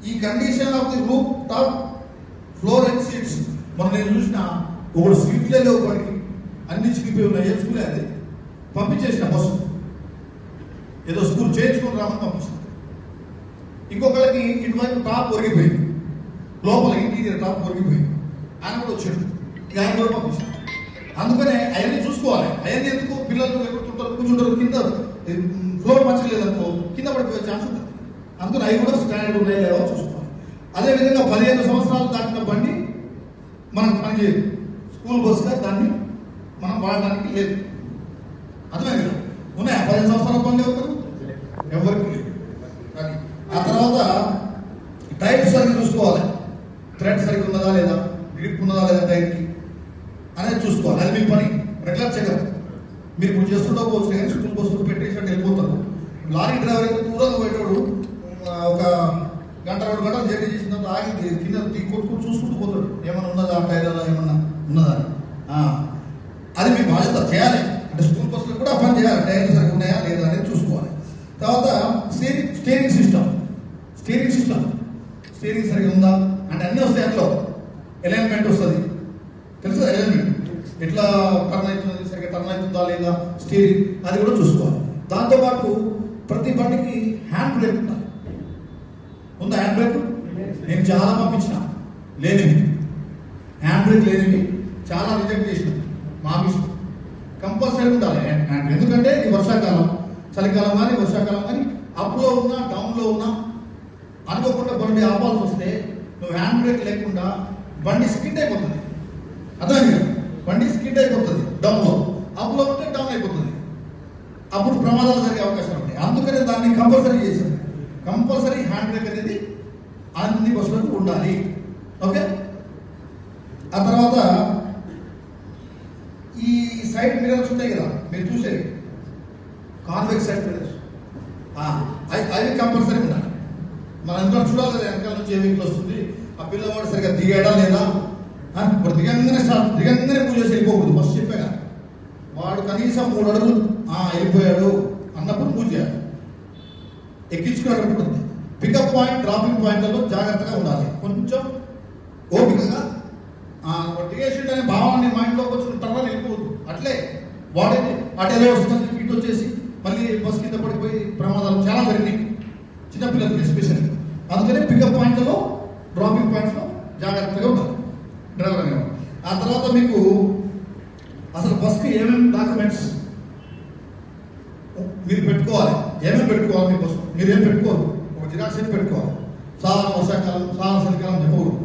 ఈ condition of the roof top floor and seats మనం నేను చూసిన ఒకడు సీట్లే లేవు, వాడికి అన్ని చిక్కిపోయి ఉన్నాయి. ఏ స్కూల్ అది పంపించేసిన బస్సు ఏదో స్కూల్ చేయించుకుని రామని పంపించిన. ఇంకొకళ్ళకి ఇటువైపు టాప్ ఒరిగిపోయింది, లోపల ఇంటీరియర్ టాప్ ఒరిగిపోయింది. ఆయన కూడా వచ్చాడు, ఇక ఆయన కూడా పంపించాను. అందుకనే అవన్నీ చూసుకోవాలి. అవన్నీ ఎందుకు పిల్లలు ఎగురుతుంటారు, కూర్చుంటారు, కింద ఫ్లోర్ మంచిగా లేదనుకో కింద పడిపోయే ఛాన్స్ ఉంటుంది. అందుకని అవి కూడా స్టాండర్డ్ ఉన్నాయో లేవో చూసుకోవాలి. అదేవిధంగా 15 సంవత్సరాలు దాటిన బండి మనం పనిచేయదు, స్కూల్ బస్సుగా దాన్ని మనం వాడడానికి లేదు. అర్థమైంది కదా? ఉన్నాయా 15 సంవత్సరాల బండి ఎవరికి లేదు. కానీ ఆ తర్వాత టైర్ సరిగ్గా చూసుకోవాలి, థ్రెడ్ సరిగ్గా ఉన్నదా లేదా, గ్రిప్ ఉన్నదా లేదా టైర్కి అనేది చూసుకోవాలి. అది మీ పని, రెగ్యులర్ చెకప్. మీరు ఇప్పుడు చేస్తుంటా పోవచ్చు కానీ స్కూల్ బస్సులు పెట్టేసినట్టు వెళ్ళిపోతారు. లారీ డ్రైవర్ అయితే దూరంగా పెట్టాడు, ఒక గంట 2 గంటలు జర్నీ చేసిన తర్వాత ఆగి కింద కొట్టుకుని చూసుకుంటూ పోతాడు, ఏమన్నా ఉన్నదా టైర్లో ఏమన్నా ఉన్నదా. అది మీ బాధ్యత చేయాలి. అంటే స్కూల్ బస్సులు కూడా పని చేయాలి, టైర్లు సరిగ్గా ఉన్నాయా లేదా అనేది చూసుకోవాలి. తర్వాత స్టీరింగ్ సిస్టమ్ సరిగ్గా ఉందా అంటే అన్నీ వస్తాయి. అందులో అలైన్మెంట్ వస్తుంది, తెలుసు అలైన్మెంట్ ఎట్లా టర్న్ అవుతుంది, సరిగ్గా టర్న్ అవుతుందా లేదా, స్టీరింగ్ అది కూడా చూసుకోవాలి. దాంతోపాటు ప్రతి బండికి హ్యాండ్ బ్రేక్ ఉండాలి. ఉందా హ్యాండ్ బ్రేక్? నేను చాలా పంపించిన లేనివి, హ్యాండ్ బ్రేక్ లేనివి చాలా రిజెక్ట్ చేసిన. మా ఆఫీస్ కంపల్సరీ ఉండాలి హ్యాండ్. ఎందుకంటే ఈ వర్షాకాలం, చలికాలం కానీ వర్షాకాలం కానీ అప్లో ఉన్నా డౌన్లో ఉన్నా అనుకోకుండా బండి ఆపాల్సి వస్తే నువ్వు హ్యాండ్ బ్రేక్ లేకుండా బండి స్కిడ్ అయిపోతుంది. అర్థమైంది కదా? బండి స్కిడ్ అయిపోతుంది డౌన్లో, అప్లో ఉంటే డౌన్ అయిపోతుంది. అప్పుడు ప్రమాదాలు జరిగే అవకాశం ఉంటాయి. అందుకనే దాన్ని కంపల్సరీ చేశారు. కంపల్సరీ హ్యాండ్ బ్రేక్ అనేది అన్ని బస్సులకు ఉండాలి. ఓకే. ఆ తర్వాత ఈ సైడ్ మిరర్స్ ఉంటాయి కదా మీరు చూసేవి, కాన్వెక్స్ సైడ్ మిరర్స్, అవి కంపల్సరీ ఉండాలి. మనం ఎంత చూడాలి కదా, వెనకాల నుంచి ఏ వెహికల్ వస్తుంది, ఆ పిల్లవాడు సరిగ్గా దిగాడా లేదా. ఇప్పుడు దిగంగానే పూజ చేసి వెళ్ళిపోకూడదు. ఫస్ట్ చెప్పాగా వాడు కనీసం 3 అడుగులు వెళ్ళిపోయాడు అన్నప్పుడు పూజ చేయాలి. ఎక్కించుకున్నప్పుడు పికప్ పాయింట్, డ్రాపింగ్ పాయింట్లలో జాగ్రత్తగా ఉండాలి. కొంచెం ఓపికగా దిగేసిండు అనే భావాన్ని మైండ్లోకి వచ్చుకుంటారా వెళ్ళిపోవద్దు. అట్లే వాడేది అటేదో వస్తుంది, ఇటు వచ్చేసి మళ్ళీ బస్ కింద పడిపోయి ప్రమాదాలు చాలా జరిగినాయి చిన్నపిల్లలకి ఎస్పెషల్లీ. అందుకనే పికప్ పాయింట్లలో, డ్రాపింగ్ పాయింట్స్లో జాగ్రత్తగా ఉండాలి డ్రైవర్ అనేవాడు. ఆ తర్వాత మీకు అసలు బస్కి ఏమేమి డాక్యుమెంట్స్ మీరు పెట్టుకోవాలి, ఏమేమి పెట్టుకోవాలి మీ బస్సు. మీరు ఏం పెట్టుకోరు, ఒక జిరాక్స్ ఏం పెట్టుకోవాలి. చాలా వర్షాకాలం, చాలా చలికాలం చెప్పకూడదు.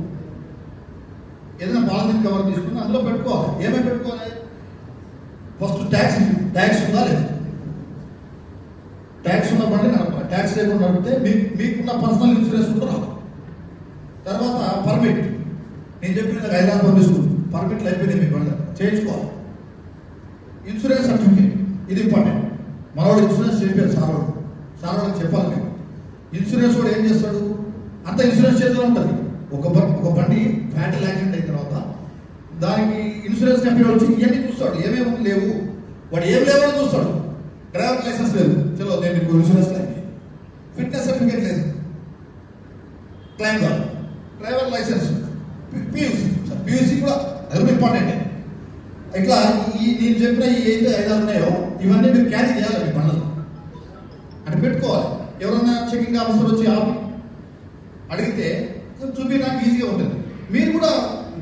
ఏదైనా పాలిథిన్ కవర్ తీసుకుని అందులో పెట్టుకోవాలి. ఏమేమి పెట్టుకోవాలి? ఫస్ట్ ట్యాక్స్ ఉందా లేదా, ట్యాక్స్ ఉన్న బండి నడపాలి. ట్యాక్స్ లేకుండా నడిపితే మీకున్న పర్సనల్ ఇన్సూరెన్స్ కూడా. తర్వాత పర్మిట్, నేను చెప్పిన 5 పంపిస్తుంది, పర్మిట్లు అయిపోయినాయి మీ బండి చేయించుకోవాలి. ఇన్సూరెన్స్ సర్టిఫికేట్, ఇది ఇంపార్టెంట్. మనవాడు ఇన్సూరెన్స్ చెప్పారు సార్వాడికి చెప్పాలి. మీరు ఇన్సూరెన్స్ కూడా ఏం చేస్తాడు, అంత ఇన్సూరెన్స్ చేతిలో ఉంటుంది. ఒక బండి ఫ్యాటల్ యాక్సిడెంట్ అయిన తర్వాత దానికి ఇన్సూరెన్స్ కంపెనీ వచ్చి ఇవన్నీ చూస్తాడు, ఏమేమి లేవు, వాడు ఏం లేవో చూస్తాడు. డ్రైవర్ లైసెన్స్ లేదు, చలో నేను మీకు ఇన్సూరెన్స్ లేదు. ఫిట్నెస్ సర్టిఫికేట్ లేదు, క్లైమ్ కాదు. డ్రైవర్ లైసెన్స్, పియూసీ కూడా అది ఇంపార్టెంట్. ఇట్లా నేను చెప్పిన ఈ 5 ఉన్నాయో ఇవన్నీ మీరు క్యారీ చేయాలి మీ బండ్లలో. అంటే పెట్టుకోవాలి. ఎవరన్నా చెకింగ్ ఆఫీసర్ వచ్చి అడిగితే చూపించడానికి ఈజీగా ఉంటుంది. మీరు కూడా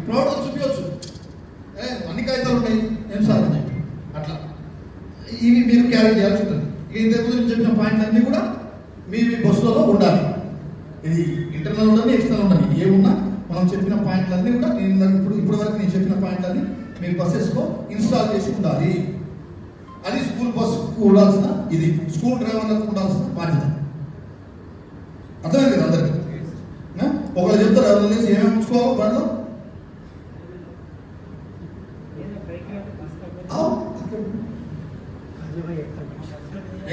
ప్రౌడ్గా చూపించవచ్చు, అన్ని కాగితాలు ఉన్నాయి ఏం సార్ అని చెప్పి. అట్లా ఇవి మీరు క్యారీ చేయాల్సి ఉంటుంది. ఇంతకుముందు చెప్పిన పాయింట్ అన్నీ కూడా మీ బస్సులలో ఉండాలి. ఇది ఇంటర్నల్ ఉండదు, ఎక్స్టర్నల్ ఉండదు. ఏమున్నా మనం చెప్పిన పాయింట్లన్నీ కూడా ఇప్పుడు వరకు నేను చెప్పిన పాయింట్లన్నీ మీ బస్సెస్లో ఇన్స్టాల్ చేసి ఉండాలి. అది స్కూల్ బస్సుకు ఉండాల్సిన, ఇది స్కూల్ డ్రైవర్లకు ఉండాల్సిన బాధ్యత. అర్థమైంది కదా అందరికీ? ఒకళ్ళు చెప్తారు ఎవరు లేచి ఏమేమి ఉంచుకోవాలి బండ్లో.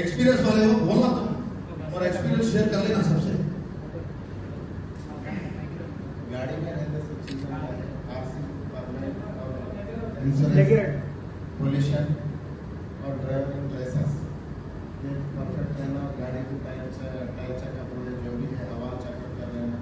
एक्सपीरियंस वाले हो बोलना तो, और एक्सपीरियंस शेयर कर लेना सबसे. गाड़ी में रहने से चीजें आरसी, परमिट और इंश्योरेंस, पोल्यूशन और ड्राइविंग लाइसेंस ये परफेक्ट रहना. गाड़ी की टायर चेकअप जो भी है, हवा चेकअप कर लेना.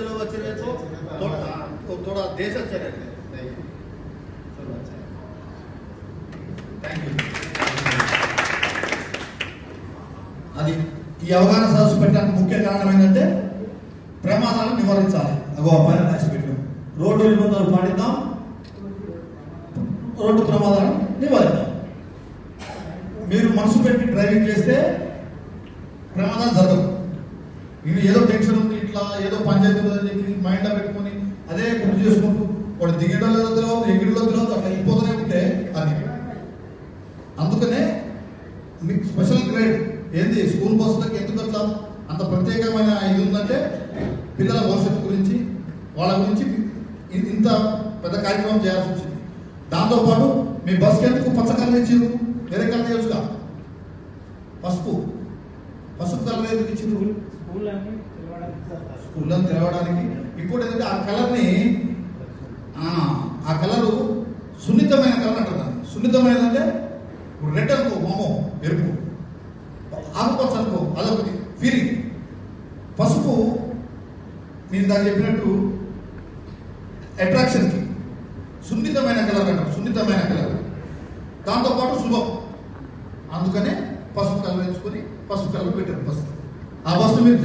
बच्चे लोग अच्छे रहे तो थोड़ा देश अच्छे रहते हैं। चलो अच्छा है। Thank you. అది ఈ అవగాహన సదస్సు పెట్టడానికి ముఖ్య కారణం ఏంటంటే ప్రమాదాలను నివారించాలి. అగో పైన రాసి పెట్టాం, రోడ్డు నిబంధనలు పాటిద్దాం, రోడ్డు ప్రమాదాలను నివారిద్దాం. మీరు మనసు పెట్టి డ్రైవింగ్ చేస్తే ప్రమాదాలు జరగవు. నేను ఏదో టెన్షన్ ఉంది, ఇట్లా ఏదో పంచాయతీ ఉందని చెప్పి మైండ్లో పెట్టుకొని అదే గుర్తు చేసుకుంటూ వాడు దిగడో లేదో తెలియదు, ఎగిరిలో తెలియదు, అట్లా వెళ్ళిపోతూనే ఉంటే అది. అందుకనే మీకు స్పెషల్ గ్రేడ్ ఏంది స్కూల్ బస్సులకు ఎందుకు అట్లా అంత ప్రత్యేకమైన ఇది ఉందంటే పిల్లల భవిష్యత్తు గురించి, వాళ్ళ గురించి ఇంత పెద్ద కార్యక్రమం చేయాల్సి వచ్చింది. దాంతోపాటు మీ బస్కి ఎందుకు పచ్చ కలర్ ఇచ్చిండ్రు, వేరే కలర్ చేయొచ్చుగా. పసుపు కలర్ ఎందుకు ఇచ్చిండ్రు? స్కూళ్ళని తెలవడానికి. ఇంకోటి ఏంటంటే ఆ కలర్ని ఆ కలరు సున్నితమైన కలర్ అంటారు. సున్నితమైనదంటే రెడ్ అనుకో, మోమో ఎరుపు, ఆకుపచ్చ అనుకో, అదొకటి ఫీలింగ్. పసుపు నేను దాన్ని చెప్పినట్టు అట్రాక్షన్కి సున్నితమైన కలర్ అంటారు, సున్నితమైన కలర్. దాంతోపాటు శుభం. అందుకనే పసుపు కలర్ ఎంచుకొని పసుపు కలర్ పెట్టారు బస్సు. ఆ బస్సు మీరు